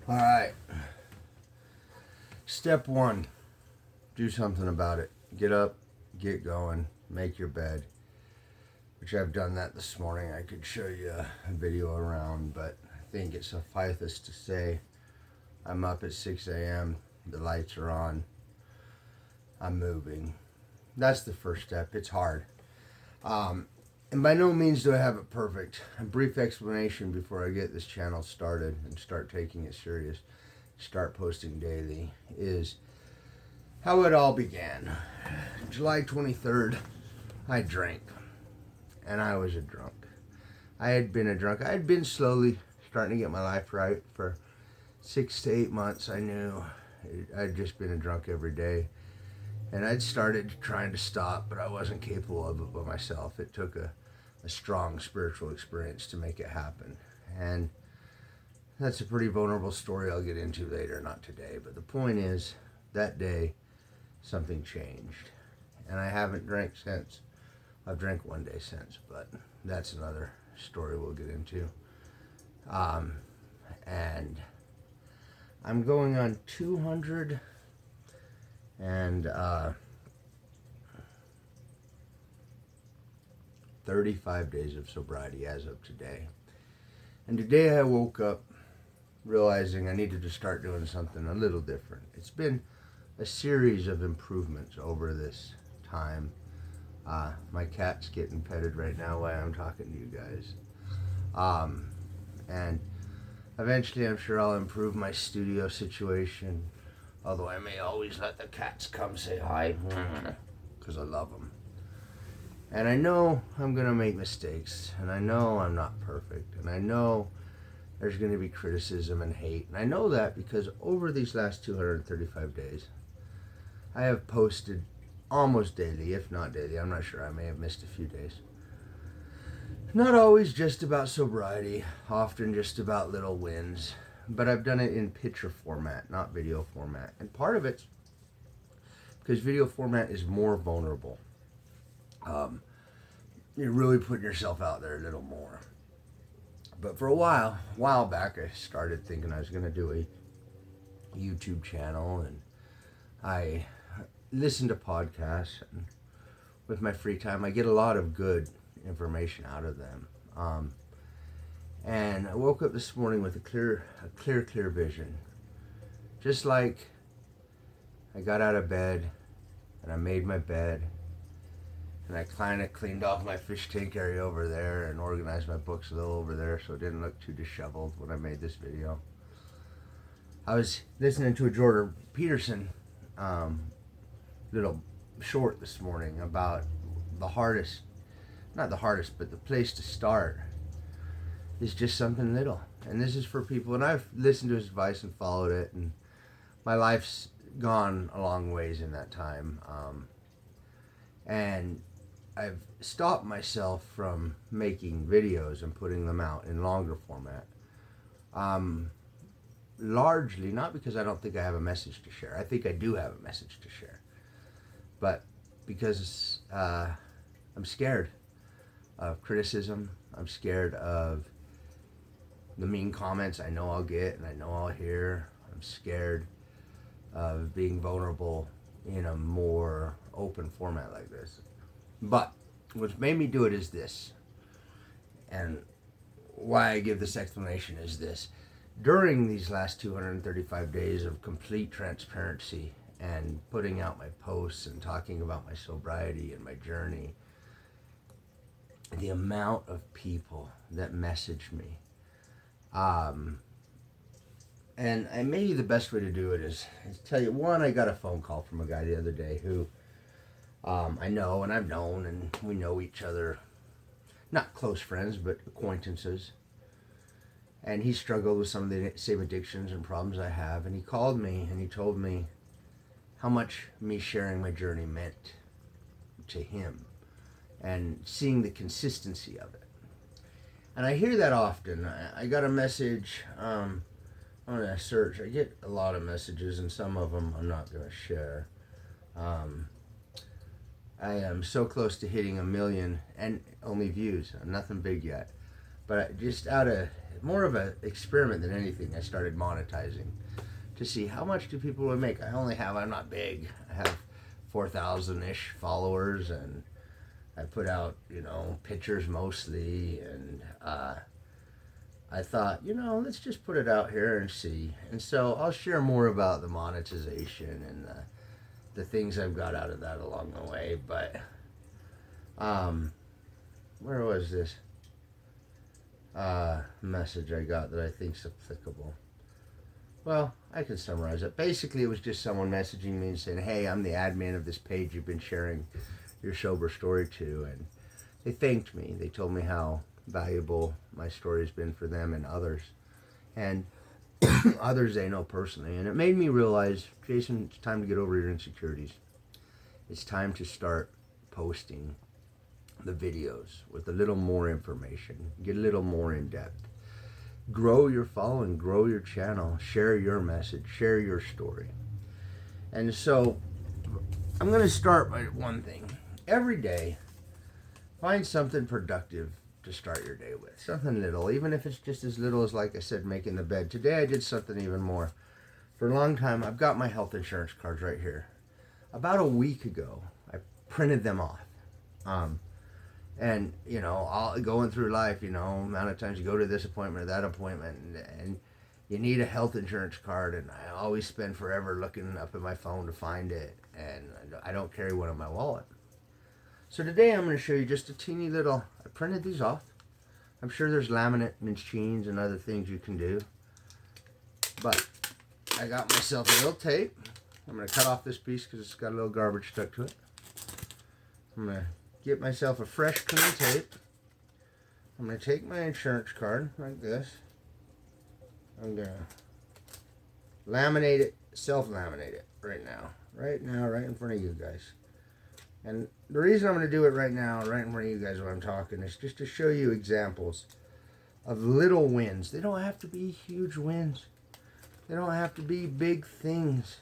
All right. Step one, do something about it. Get up, get going, make your bed, which I've done that this morning. I could show you a video around, but I think it suffices to say I'm up at 6 a.m., the lights are on, I'm moving. That's the first step. It's hard. And by no means do I have it perfect. A brief explanation before I get this channel started and start taking it serious, start posting daily, is how it all began. July 23rd, I drank. And I was a drunk. I had been a drunk. I had been slowly starting to get my life right for 6 to 8 months. I knew I'd just been a drunk every day. And I'd started trying to stop, but I wasn't capable of it by myself. It took a strong spiritual experience to make it happen. And that's a pretty vulnerable story I'll get into later, not today. But the point is, that day, something changed. And I haven't drank since. I've drank one day since, but that's another story we'll get into. And I'm going on 235 days of sobriety as of today. And today I woke up realizing I needed to start doing something a little different. It's been a series of improvements over this time. My cat's getting petted right now while I'm talking to you guys. And eventually I'm sure I'll improve my studio situation, although I may always let the cats come say hi, because I love them. And I know I'm going to make mistakes, and I know I'm not perfect, and I know there's going to be criticism and hate. And I know that because over these last 235 days, I have posted almost daily, if not daily. I'm not sure. I may have missed a few days. Not always just about sobriety, often just about little wins. But I've done it in picture format, not video format. And part of it's because video format is more vulnerable. You're really putting yourself out there a little more. But for a while back, I started thinking I was going to do a YouTube channel, and I listen to podcasts, and with my free time I get a lot of good information out of them. And I woke up this morning with a clear vision. Just like I got out of bed and I made my bed and I kind of cleaned off my fish tank area over there and organized my books a little over there so it didn't look too disheveled when I made this video. I was listening to a Jordan Peterson little short this morning about not the hardest, but the place to start is just something little. And this is for people, and I've listened to his advice and followed it, and my life's gone a long ways in that time. And I've stopped myself from making videos and putting them out in longer format. Largely, not because I don't think I have a message to share. I think I do have a message to share. But because I'm scared of criticism. I'm scared of the mean comments I know I'll get and I know I'll hear. I'm scared of being vulnerable in a more open format like this. But what's made me do it is this. And why I give this explanation is this. During these last 235 days of complete transparency and putting out my posts and talking about my sobriety and my journey, the amount of people that message me, and maybe the best way to do it is tell you, one, I got a phone call from a guy the other day who I know and I've known, and we know each other, not close friends, but acquaintances. And he struggled with some of the same addictions and problems I have. And he called me and he told me how much me sharing my journey meant to him and seeing the consistency of it. And I hear that often. I got a message, I'm going to search. I get a lot of messages, and some of them I'm not going to share. I am so close to hitting 1 million, and only views. Nothing big yet. But just out of more of an experiment than anything, I started monetizing to see how much do people would make. I'm not big. I have 4,000-ish followers, and I put out, pictures mostly, and I thought, let's just put it out here and see. And so I'll share more about the monetization and the things I've got out of that along the way. But where was this message I got that I think is applicable? Well, I can summarize it. Basically, it was just someone messaging me and saying, hey, I'm the admin of this page you've been sharing your sober story to. And they thanked me. They told me how valuable my story has been for them and others. And others they know personally. And it made me realize, Jason, it's time to get over your insecurities. It's time to start posting the videos with a little more information. Get a little more in depth. Grow your following, grow your channel, share your message, share your story. And so I'm going to start by one thing. Every day, find something productive to start your day with. Something little, even if it's just as little as, like I said, making the bed. Today I did something even more. For a long time, I've got my health insurance cards right here. About a week ago, I printed them off. And, all going through life, amount of times you go to this appointment or that appointment, and you need a health insurance card, and I always spend forever looking up at my phone to find it, and I don't carry one in my wallet. So today I'm going to show you just a teeny little, I printed these off. I'm sure there's laminate and chains and other things you can do, but I got myself a little tape. I'm going to cut off this piece because it's got a little garbage stuck to it. I'm going to get myself a fresh, clean tape. I'm going to take my insurance card like this. I'm going to laminate it, self-laminate it right now, right in front of you guys. And the reason I'm going to do it right now, right in front of you guys while I'm talking, is just to show you examples of little wins. They don't have to be huge wins. They don't have to be big things.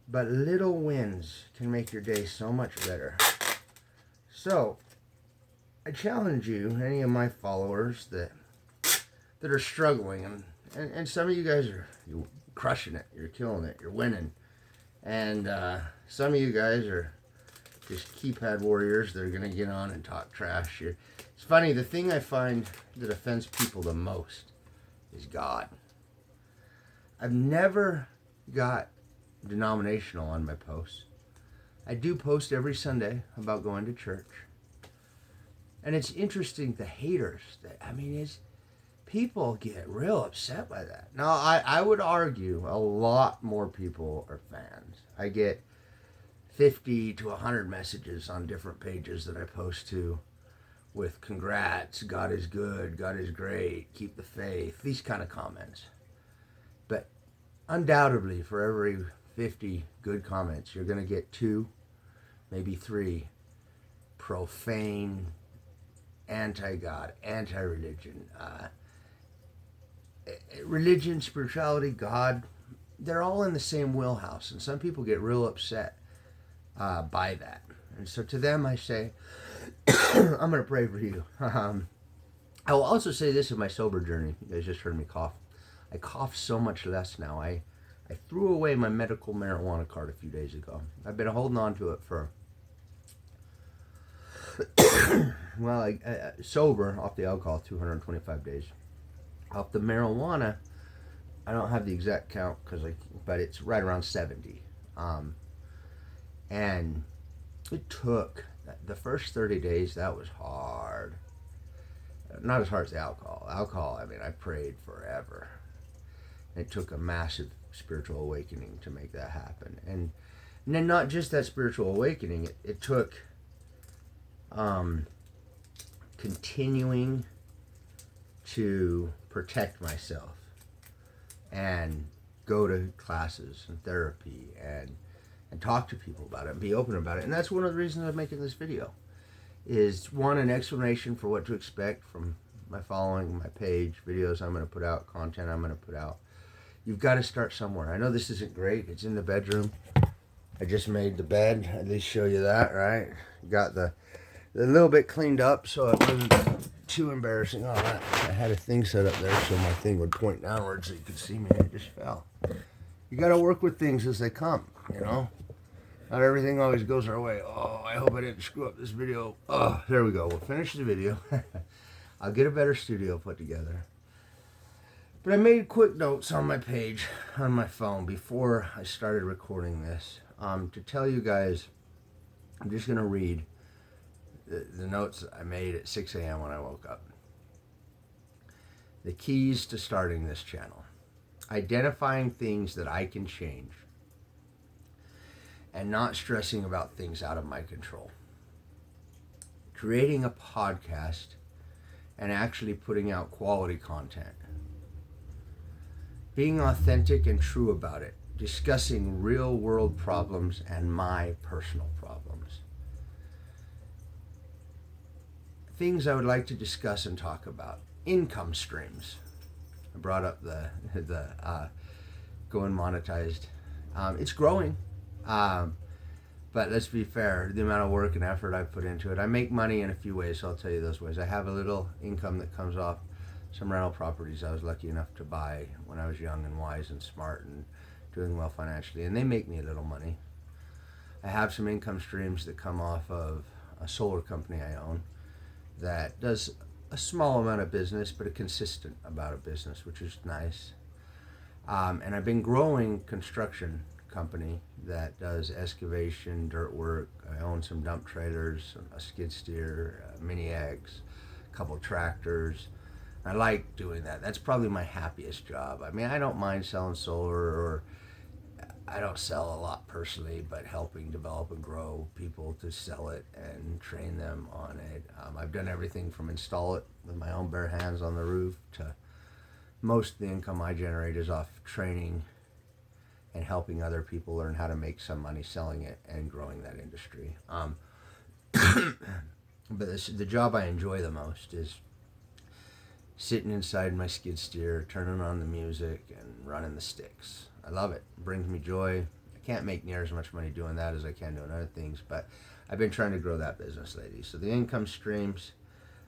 But little wins can make your day so much better. So, I challenge you, any of my followers that are struggling, and some of you guys you're crushing it, you're killing it, you're winning. And some of you guys are just keypad warriors that are going to get on and talk trash. It's funny, the thing I find that offends people the most is God. I've never got denominational on my posts. I do post every Sunday about going to church. And it's interesting, the haters, people get real upset by that. Now, I would argue a lot more people are fans. I get 50 to 100 messages on different pages that I post to with congrats, God is good, God is great, keep the faith, these kind of comments. But undoubtedly, for every 50 good comments, you're going to get 2, maybe 3 profane, anti-God, anti-religion, religion, spirituality, God. They're all in the same wheelhouse, and some people get real upset by that. And so to them I say, I'm going to pray for you. I will also say this in my sober journey. You guys just heard me cough. I cough so much less now. I threw away my medical marijuana card a few days ago. I've been holding on to it for, sober off the alcohol, 225 days. Off the marijuana, I don't have the exact count, but it's right around 70. And it took, the first 30 days, that was hard. Not as hard as the alcohol. Alcohol, I prayed forever. It took a massive spiritual awakening to make that happen. And then not just that spiritual awakening, it took continuing to protect myself and go to classes and therapy and talk to people about it and be open about it. And that's one of the reasons I'm making this video, is one, an explanation for what to expect from my following, my page, videos I'm going to put out, content I'm going to put out. You've got to start somewhere. I know this isn't great. It's in the bedroom. I just made the bed. At least show you that, right? Got the little bit cleaned up so it wasn't too embarrassing. Oh, I had a thing set up there so my thing would point downward so you could see me. It just fell. You got to work with things as they come, you know? Not everything always goes our way. Oh, I hope I didn't screw up this video. Oh, there we go. We'll finish the video. I'll get a better studio put together. But I made quick notes on my page, on my phone, before I started recording this. To tell you guys, I'm just going to read the notes I made at 6 a.m. when I woke up. The keys to starting this channel. Identifying things that I can change. And not stressing about things out of my control. Creating a podcast and actually putting out quality content. Being authentic and true about it. Discussing real world problems and my personal problems. Things I would like to discuss and talk about. Income streams. I brought up the going monetized. It's growing. But let's be fair, the amount of work and effort I put into it. I make money in a few ways, so I'll tell you those ways. I have a little income that comes off some rental properties I was lucky enough to buy when I was young and wise and smart and doing well financially, and they make me a little money. I have some income streams that come off of a solar company I own that does a small amount of business, but a consistent amount of business, which is nice. And I've been growing construction company that does excavation, dirt work. I own some dump trailers, a skid steer, mini eggs, a couple tractors. I like doing that. That's probably my happiest job. I mean, I don't mind selling solar, or I don't sell a lot personally, but helping develop and grow people to sell it and train them on it. I've done everything from install it with my own bare hands on the roof to most of the income I generate is off training and helping other people learn how to make some money selling it and growing that industry. But the job I enjoy the most is sitting inside my skid steer, turning on the music, and running the sticks. I love it. It brings me joy. I can't make near as much money doing that as I can doing other things, but I've been trying to grow that business lately. So the income streams,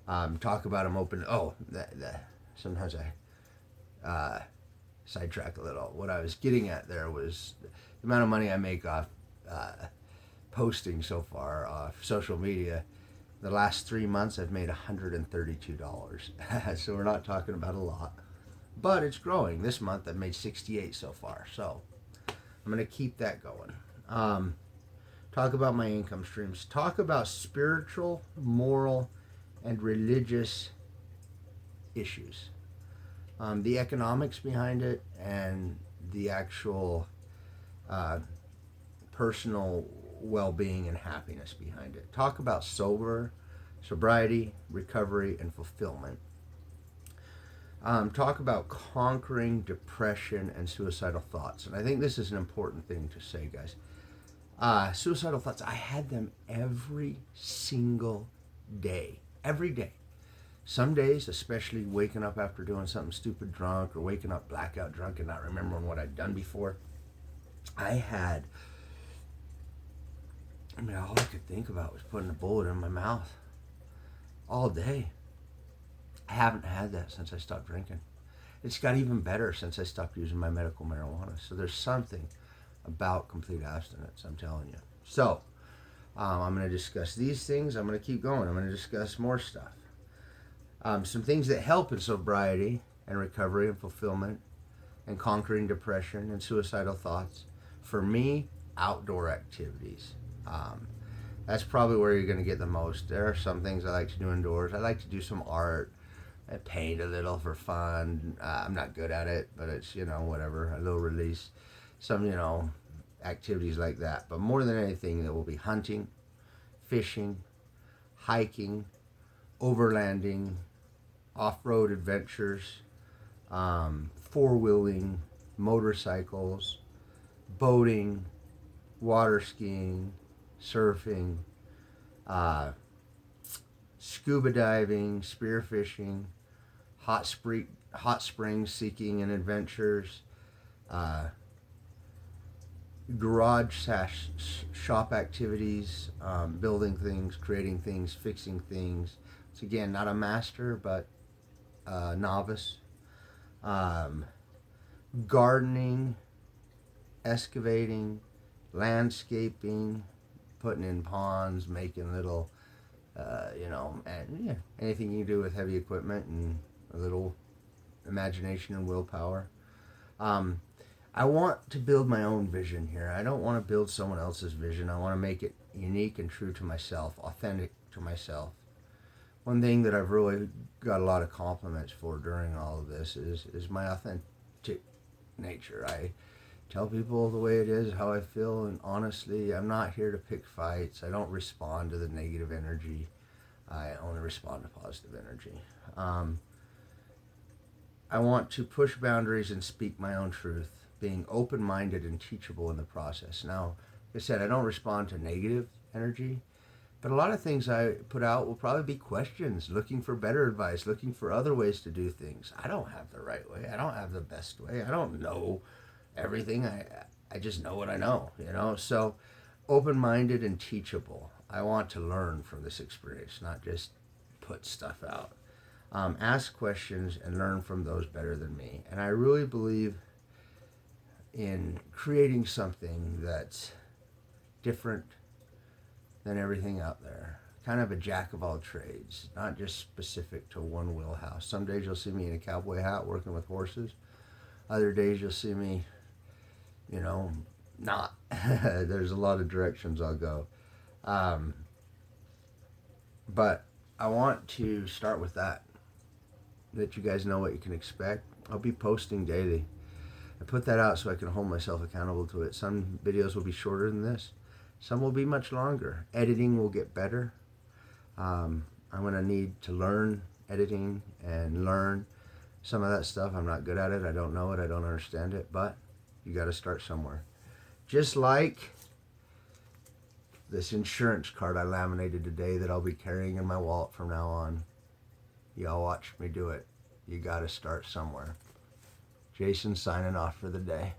talk about them open. Sometimes I sidetrack a little. What I was getting at there was the amount of money I make off posting so far off social media. The last 3 months I've made $132. So we're not talking about a lot, but it's growing. This month I've made 68 so far, so I'm going to keep that going. Talk about my income streams. Talk about spiritual, moral, and religious issues. The economics behind it and the actual personal well-being and happiness behind it. Talk about sobriety, recovery, and fulfillment. Talk about conquering depression and suicidal thoughts. And I think this is an important thing to say, guys. Suicidal thoughts, I had them every single day. Every day. Some days, especially waking up after doing something stupid drunk or waking up blackout drunk and not remembering what I'd done before, all I could think about was putting a bullet in my mouth all day. I haven't had that since I stopped drinking. It's got even better since I stopped using my medical marijuana. So there's something about complete abstinence, I'm telling you. So I'm going to discuss these things. I'm going to keep going. I'm going to discuss more stuff. Some things that help in sobriety and recovery and fulfillment and conquering depression and suicidal thoughts. For me, outdoor activities. That's probably where you're going to get the most. There are some things I like to do indoors. I like to do some art. I paint a little for fun. I'm not good at it, but it's, whatever, a little release. Some, activities like that. But more than anything, there will be hunting, fishing, hiking, overlanding, off-road adventures, four-wheeling, motorcycles, boating, water skiing, surfing, scuba diving, spearfishing, hot springs seeking and adventures, garage shop activities, building things, creating things, fixing things, It's again not a master, but a novice. Gardening, excavating, landscaping, putting in ponds, making little, and yeah, anything you do with heavy equipment and a little imagination and willpower. I want to build my own vision here. I don't want to build someone else's vision. I want to make it unique and true to myself, authentic to myself. One thing that I've really got a lot of compliments for during all of this is my authentic nature. I tell people the way it is, how I feel, and honestly, I'm not here to pick fights. I don't respond to the negative energy. I only respond to positive energy. I want to push boundaries and speak my own truth, being open-minded and teachable in the process. Now, like I said, I don't respond to negative energy, but a lot of things I put out will probably be questions, looking for better advice, looking for other ways to do things. I don't have the right way. I don't have the best way. I don't know everything. I just know what I know, So open-minded and teachable. I want to learn from this experience, not just put stuff out. Ask questions and learn from those better than me. And I really believe in creating something that's different than everything out there. Kind of a jack of all trades, not just specific to one wheelhouse. Some days you'll see me in a cowboy hat working with horses. Other days you'll see me, not. There's a lot of directions I'll go. But I want to start with that you guys know what you can expect. I'll be posting daily. I put that out so I can hold myself accountable to it. Some videos will be shorter than this. Some will be much longer. Editing will get better. I'm going to need to learn editing and learn some of that stuff. I'm not good at it. I don't know it. I don't understand it. But you got to start somewhere. Just like this insurance card I laminated today that I'll be carrying in my wallet from now on. Y'all watch me do it. You got to start somewhere. Jason signing off for the day.